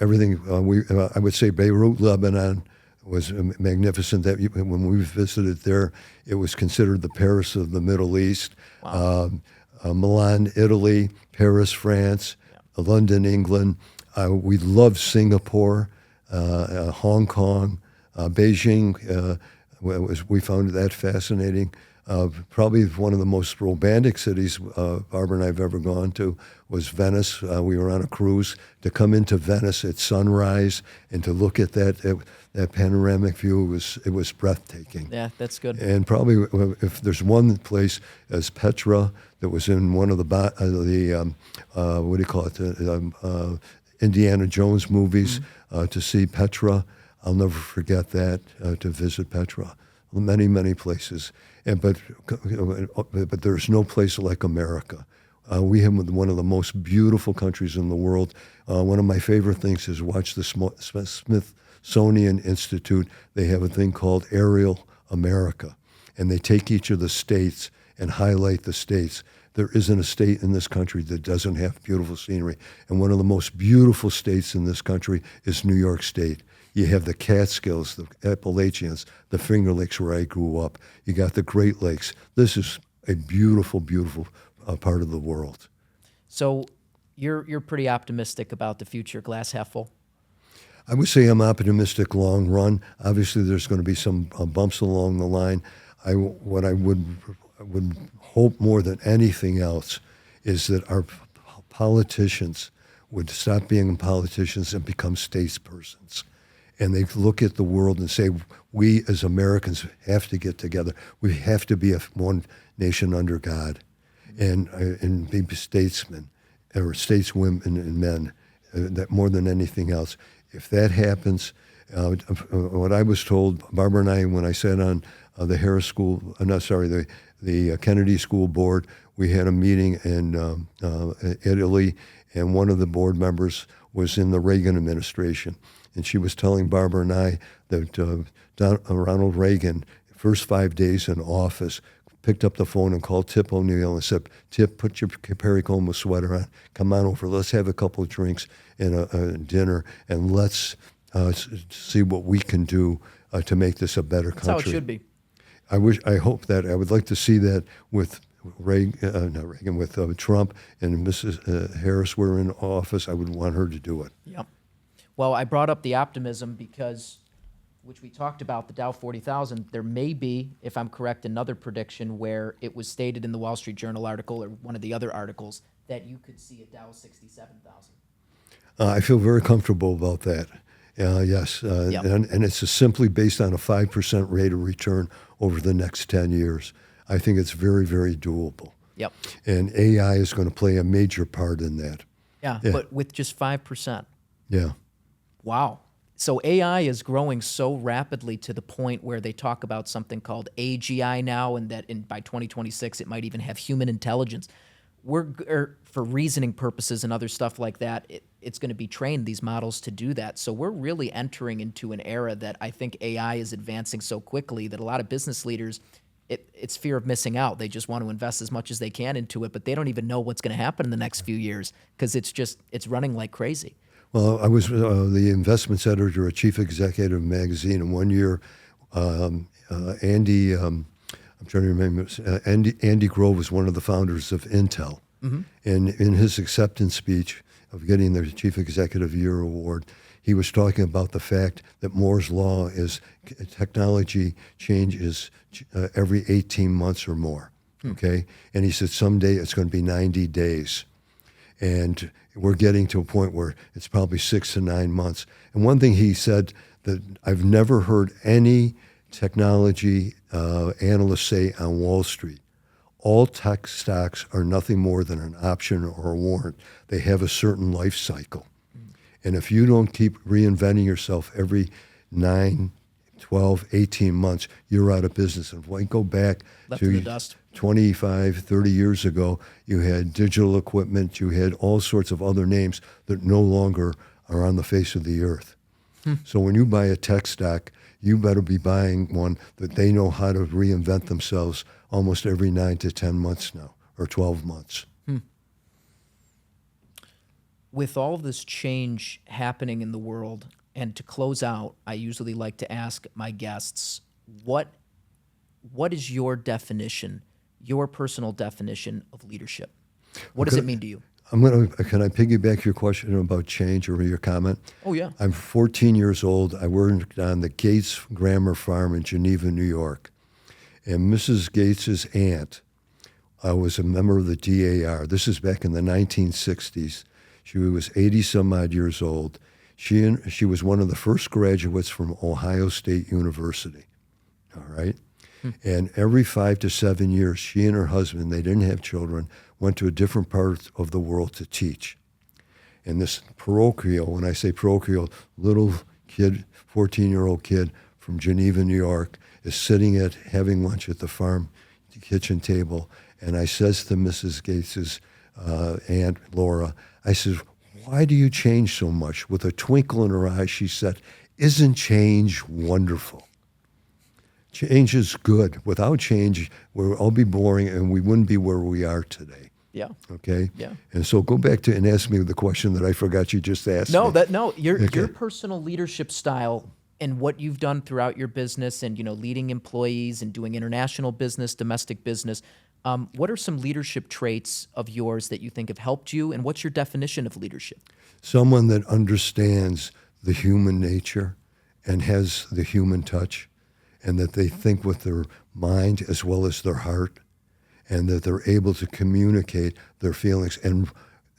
everything. I would say Beirut, Lebanon was magnificent. That when we visited there, it was considered the Paris of the Middle East. Wow. Milan, Italy, Paris, France, London, England. We loved Singapore, Hong Kong, Beijing. We found that fascinating. Probably one of the most romantic cities Barbara and I have ever gone to was Venice. We were on a cruise. To come into Venice at sunrise and to look at that panoramic view, it was breathtaking. Yeah, that's good. And probably if there's one place as Petra that was in one of the what do you call it, Indiana Jones movies, to see Petra, I'll never forget that, to visit Petra. Many, many places. But there's no place like America. We have one of the most beautiful countries in the world. One of my favorite things is watch the Smithsonian Institute. They have a thing called Aerial America, and they take each of the states and highlight the states. There isn't a state in this country that doesn't have beautiful scenery. And one of the most beautiful states in this country is New York State. You have the Catskills, the Appalachians, the Finger Lakes where I grew up. You got the Great Lakes. This is a beautiful, beautiful part of the world. So you're pretty optimistic about the future, glass half full? I would say I'm optimistic long run. Obviously, there's going to be some bumps along the line. What I would hope more than anything else is that our politicians would stop being politicians and become statespersons. And they look at the world and say, we as Americans have to get together. We have to be one nation under God and be statesmen or stateswomen and men, that more than anything else. If that happens, what I was told, Barbara and I, when I sat on the Harris School, the Kennedy School Board, we had a meeting in Italy, and one of the board members was in the Reagan administration. And she was telling Barbara and I that Ronald Reagan, first 5 days in office, picked up the phone and called Tip O'Neill and said, Tip, put your Perry Como sweater on. Come on over. Let's have a couple of drinks and a dinner, and let's see what we can do to make this a better country. That's how it should be. I hope that. I would like to see that with with Trump and Mrs. Harris were in office. I would want her to do it. Yep. Well, I brought up the optimism because, which we talked about, the Dow 40,000, there may be, if I'm correct, another prediction where it was stated in the Wall Street Journal article or one of the other articles that you could see a Dow 67,000. I feel very comfortable about that. Yes. Yep. And it's simply based on a 5% rate of return over the next 10 years. I think it's very, very doable. Yep. And AI is going to play a major part in that. Yeah. But with just 5%. Yeah. Wow. So AI is growing so rapidly to the point where they talk about something called AGI now, and that by 2026 it might even have human intelligence. for reasoning purposes and other stuff like that, it's going to be trained, these models, to do that. So we're really entering into an era that I think AI is advancing so quickly that a lot of business leaders, it's fear of missing out. They just want to invest as much as they can into it, but they don't even know what's going to happen in the next few years because it's running like crazy. Well, I was the investments editor at Chief Executive Magazine, and one year, Andy, I'm trying to remember, Andy Grove was one of the founders of Intel. Mm-hmm. And in his acceptance speech of getting the Chief Executive Year Award, he was talking about the fact that Moore's Law is technology changes every 18 months or more, okay? And he said someday it's going to be 90 days. And we're getting to a point where it's probably 6 to 9 months. And one thing he said that I've never heard any technology analyst say on Wall Street: all tech stocks are nothing more than an option or a warrant. They have a certain life cycle. And if you don't keep reinventing yourself every 9, 12, 18 months, you're out of business. And if I go back Left in the dust. 25, 30 years ago, you had digital equipment, you had all sorts of other names that no longer are on the face of the earth. So when you buy a tech stock, you better be buying one that they know how to reinvent themselves almost every 9 to 10 months now, or 12 months. With all this change happening in the world, and to close out, I usually like to ask my guests, what is your definition, your personal definition of leadership? What does it mean to you? Can I piggyback your question about change or your comment? Oh, yeah. I'm 14 years old. I worked on the Gates Grammar Farm in Geneva, New York. And Mrs. Gates's aunt was a member of the DAR. This is back in the 1960s. She was 80 some odd years old. She was one of the first graduates from Ohio State University. All right. And every 5 to 7 years, she and her husband, they didn't have children, went to a different part of the world to teach. And this parochial, when I say parochial, little kid, 14-year-old kid from Geneva, New York, is sitting having lunch at the farm kitchen table. And I says to Mrs. Gates's aunt, Laura, I says, why do you change so much? With a twinkle in her eye, she said, isn't change wonderful? Change is good. Without change, we'll all be boring and we wouldn't be where we are today. Yeah. Okay? Yeah. And so go back to and ask me the question that I forgot you just asked me. Your personal leadership style and what you've done throughout your business and, leading employees and doing international business, domestic business. What are some leadership traits of yours that you think have helped you, and what's your definition of leadership? Someone that understands the human nature and has the human touch, and that they think with their mind as well as their heart, and that they're able to communicate their feelings, and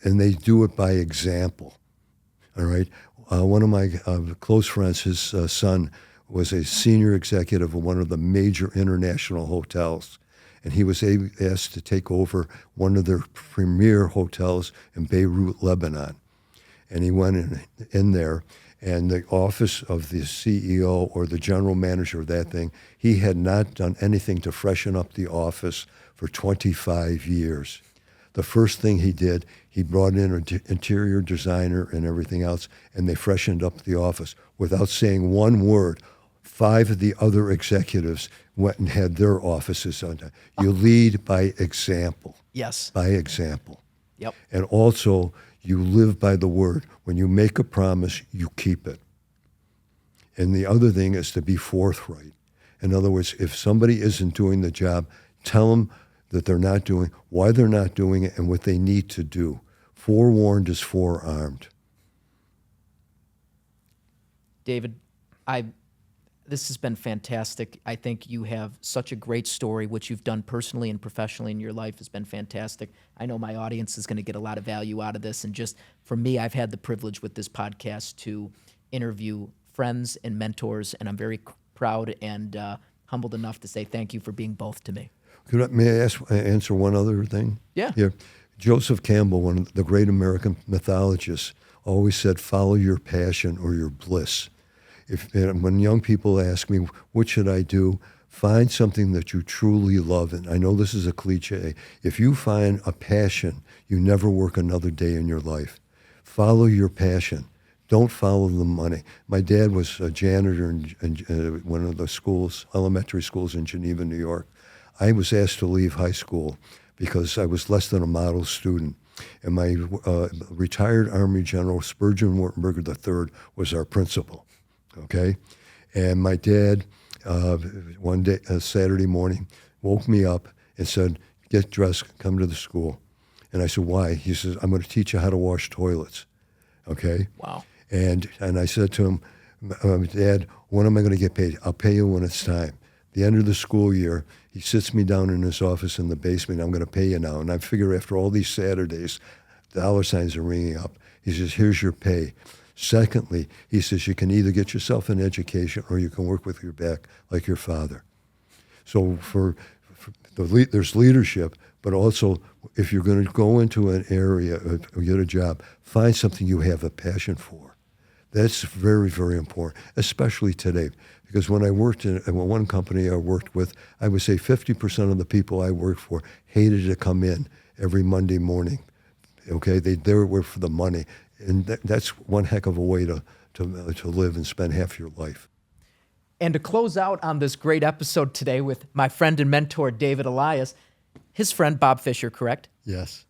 they do it by example. All right? One of my close friends, his son, was a senior executive of one of the major international hotels. And he was asked to take over one of their premier hotels in Beirut, Lebanon. And he went in there, and the office of the CEO or the general manager of that thing, he had not done anything to freshen up the office for 25 years. The first thing he did, he brought in an interior designer and everything else, and they freshened up the office without saying one word. 5 of the other executives went and had their offices on time. You lead by example. Yes. By example. Yep. And also, you live by the word. When you make a promise, you keep it. And the other thing is to be forthright. In other words, if somebody isn't doing the job, tell them that they're not doing, why they're not doing it, and what they need to do. Forewarned is forearmed. David, this has been fantastic. I think you have such a great story. What you've done personally and professionally in your life has been fantastic. I know my audience is going to get a lot of value out of this. And just for me, I've had the privilege with this podcast to interview friends and mentors, and I'm very proud and humbled enough to say thank you for being both to me. May I answer one other thing? Yeah. Here. Joseph Campbell, one of the great American mythologists, always said, follow your passion or your bliss. When young people ask me, what should I do? Find something that you truly love. And I know this is a cliche. If you find a passion, you never work another day in your life. Follow your passion. Don't follow the money. My dad was a janitor in one of the schools, elementary schools in Geneva, New York. I was asked to leave high school because I was less than a model student. And my retired Army General, Spurgeon Wartenberger III, was our principal, okay? And my dad, one day, Saturday morning, woke me up and said, get dressed, come to the school. And I said, why? He says, I'm going to teach you how to wash toilets, okay? Wow. And I said to him, Dad, when am I going to get paid? I'll pay you when it's time. The end of the school year, he sits me down in his office in the basement. I'm going to pay you now. And I figure after all these Saturdays, dollar signs are ringing up. He says, here's your pay. Secondly, he says, you can either get yourself an education or you can work with your back like your father. So there's leadership, but also if you're going to go into an area or get a job, find something you have a passion for. That's very, very important, especially today. Because when I worked in one company I worked with, I would say 50% of the people I worked for hated to come in every Monday morning. Okay, they were for the money. And that's one heck of a way to live and spend half your life. And to close out on this great episode today with my friend and mentor, David Elias, his friend, Bob Fisher, correct? Yes.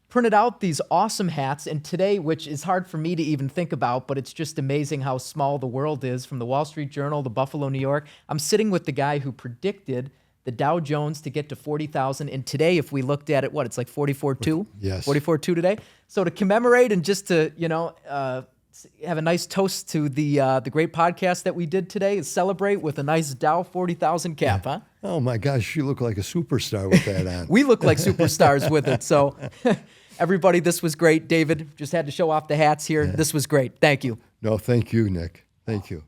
Printed out these awesome hats, and today, which is hard for me to even think about, but it's just amazing how small the world is, from the Wall Street Journal to Buffalo, New York. I'm sitting with the guy who predicted the Dow Jones to get to 40,000, and today, if we looked at it, it's like 44.2? Yes. 44.2 today? So to commemorate and just to, have a nice toast to the great podcast that we did today and celebrate with a nice Dow 40,000 cap, huh? Oh, my gosh, you look like a superstar with that on. We look like superstars with it, so... Everybody, this was great. David, just had to show off the hats here. Yeah. This was great. Thank you. No, thank you, Nick. Thank you.